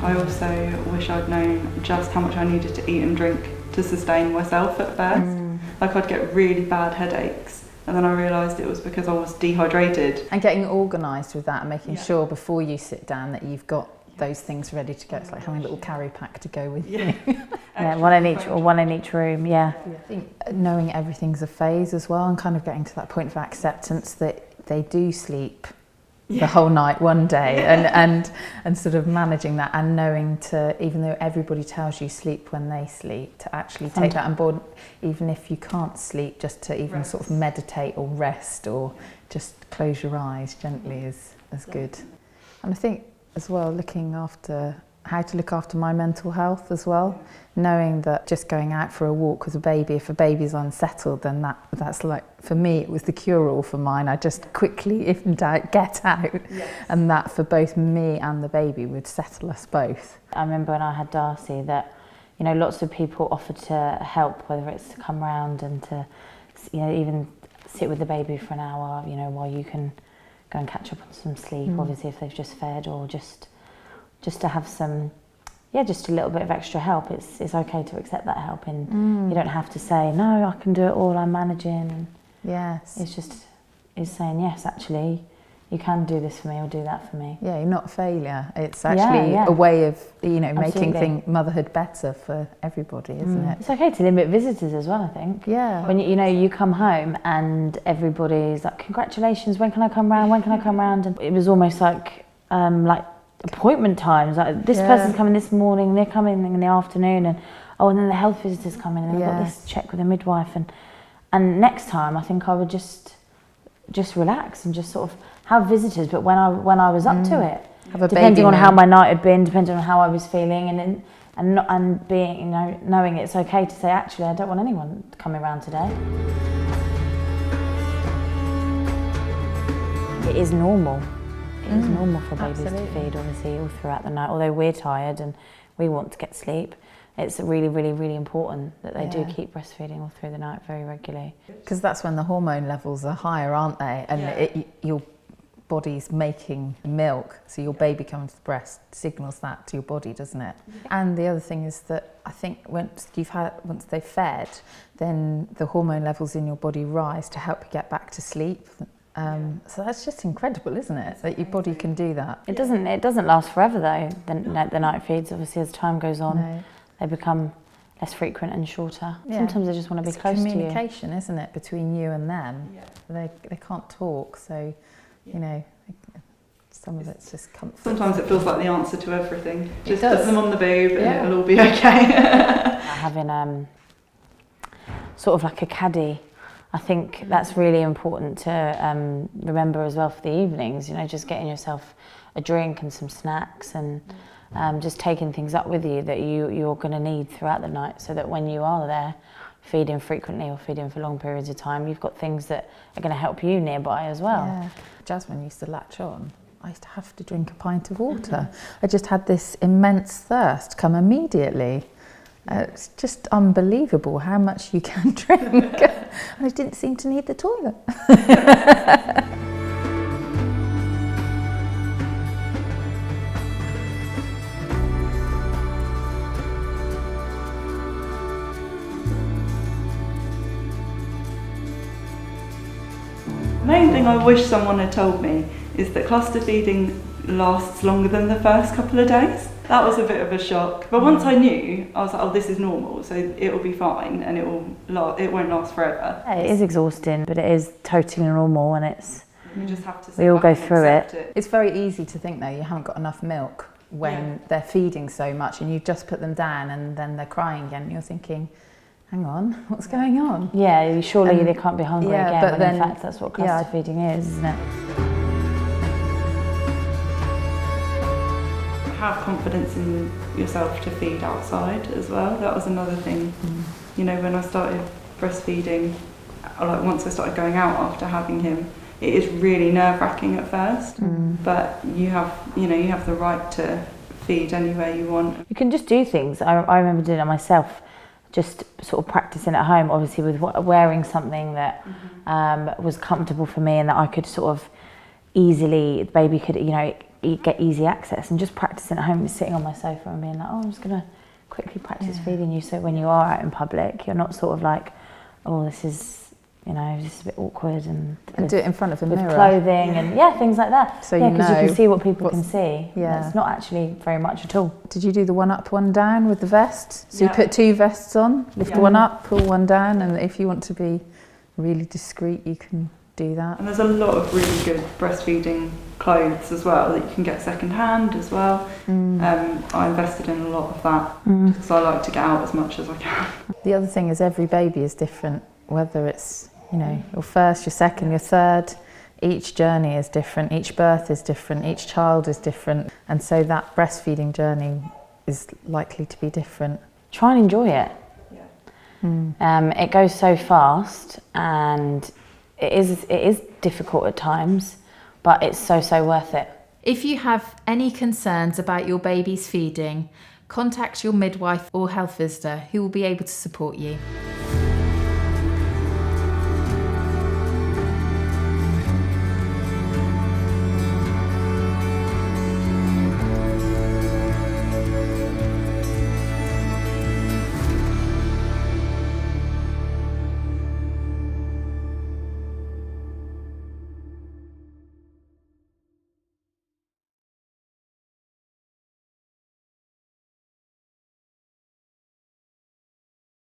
I also wish I'd known just how much I needed to eat and drink to sustain myself at first. Like I'd get really bad headaches, and then I realised it was because I was dehydrated. And getting organised with that and making sure before you sit down that you've got those things ready to go. It's like having a little carry pack to go with you. One in each room, I think knowing everything's a phase as well, and kind of getting to that point of acceptance that they do sleep the whole night one day, and sort of managing that, and knowing to, even though everybody tells you sleep when they sleep, to actually take that on board, even if you can't sleep, just to even sort of meditate or rest or just close your eyes gently is good. And I think as well, looking after how to look after my mental health as well, knowing that just going out for a walk with a baby, if a baby's unsettled, then that's like, for me it was the cure-all for mine. I just quickly, if in doubt, get out, and that for both me and the baby would settle us both. I remember when I had Darcy that, you know, lots of people offered to help, whether it's to come round and to, you know, even sit with the baby for an hour, you know, while you can go and catch up on some sleep, obviously if they've just fed, or just to have some, just a little bit of extra help. It's okay to accept that help, and you don't have to say, no, I can do it all, I'm managing. Yes. It's saying, yes, actually, you can do this for me or do that for me. Yeah, you're not a failure. It's actually a way of, you know, making motherhood better for everybody, isn't it? It's okay to limit visitors as well, I think. Yeah. When you come home and everybody's like, congratulations, when can I come round, when can I come round? And it was almost like appointment times, like this person's coming this morning, they're coming in the afternoon, and then the health visitor's coming, and we've got this check with the midwife, and next time I think I would just relax and just sort of have visitors, but when I was up to it, depending on how my night had been, depending on how I was feeling, and being, you know, knowing it's okay to say, actually, I don't want anyone coming around today. It is normal. It is normal for babies to feed, obviously, all throughout the night. Although we're tired and we want to get sleep, it's really, really, really important that they do keep breastfeeding all through the night very regularly. Because that's when the hormone levels are higher, aren't they? And your body's making milk, so your baby coming to the breast signals that to your body, doesn't it? And the other thing is that I think once they've fed, then the hormone levels in your body rise to help you get back to sleep. So that's just incredible, isn't it? That your body can do that. It doesn't last forever though. The night feeds, obviously, as time goes on, they become less frequent and shorter. Sometimes they just want to be close to you. Communication, isn't it, between you and them? They can't talk, so you know, some of it's just comfort. Sometimes it feels like the answer to everything. Just put them on the boob and it'll all be okay. Having sort of like a caddy, I think that's really important to remember as well for the evenings, you know, just getting yourself a drink and some snacks, and just taking things up with you that you're going to need throughout the night, so that when you are there feeding frequently or feeding for long periods of time, you've got things that are going to help you nearby as well. Yeah. Jasmine used to latch on. I used to have to drink a pint of water. I just had this immense thirst come immediately. It's just unbelievable how much you can drink. And I didn't seem to need the toilet. The main thing I wish someone had told me is that cluster feeding lasts longer than the first couple of days. That was a bit of a shock, but once I knew, I was like, oh, this is normal, so it'll be fine, and it won't last forever. Yeah, it is exhausting, but it is totally normal, and you just have to we all go through it. It's very easy to think, though, you haven't got enough milk when they're feeding so much, and you just put them down, and then they're crying again, and you're thinking, hang on, what's going on? Yeah, surely they can't be hungry again, but when in fact that's what cluster feeding is, isn't it? Have confidence in yourself to feed outside as well. That was another thing. You know, when I started breastfeeding, like once I started going out after having him, it is really nerve-wracking at first, but you have the right to feed anywhere you want. You can just do things. I remember doing it myself, just sort of practicing at home, obviously with wearing something that was comfortable for me and that I could sort of easily, the baby could, you know, get easy access, and just practicing at home, sitting on my sofa and being like, oh, I'm just going to quickly practice feeding you, so when you are out in public, you're not sort of like, oh, this is this is a bit awkward, and do it in front of a with mirror. clothing and things like that. So because you can see what people can see. Yeah. It's not actually very much at all. Did you do the one up, one down with the vest? So you put 2 vests on, lift one up, pull one down, and if you want to be really discreet, you can do that. And there's a lot of really good breastfeeding clothes as well that you can get second hand as well. I invested in a lot of that because I like to get out as much as I can. The other thing is every baby is different, whether it's your first, your second, your third. Each journey is different, each birth is different, each child is different, and so that breastfeeding journey is likely to be different. Try and enjoy it. It goes so fast, and it is difficult at times, but it's so worth it. If you have any concerns about your baby's feeding, contact your midwife or health visitor who will be able to support you.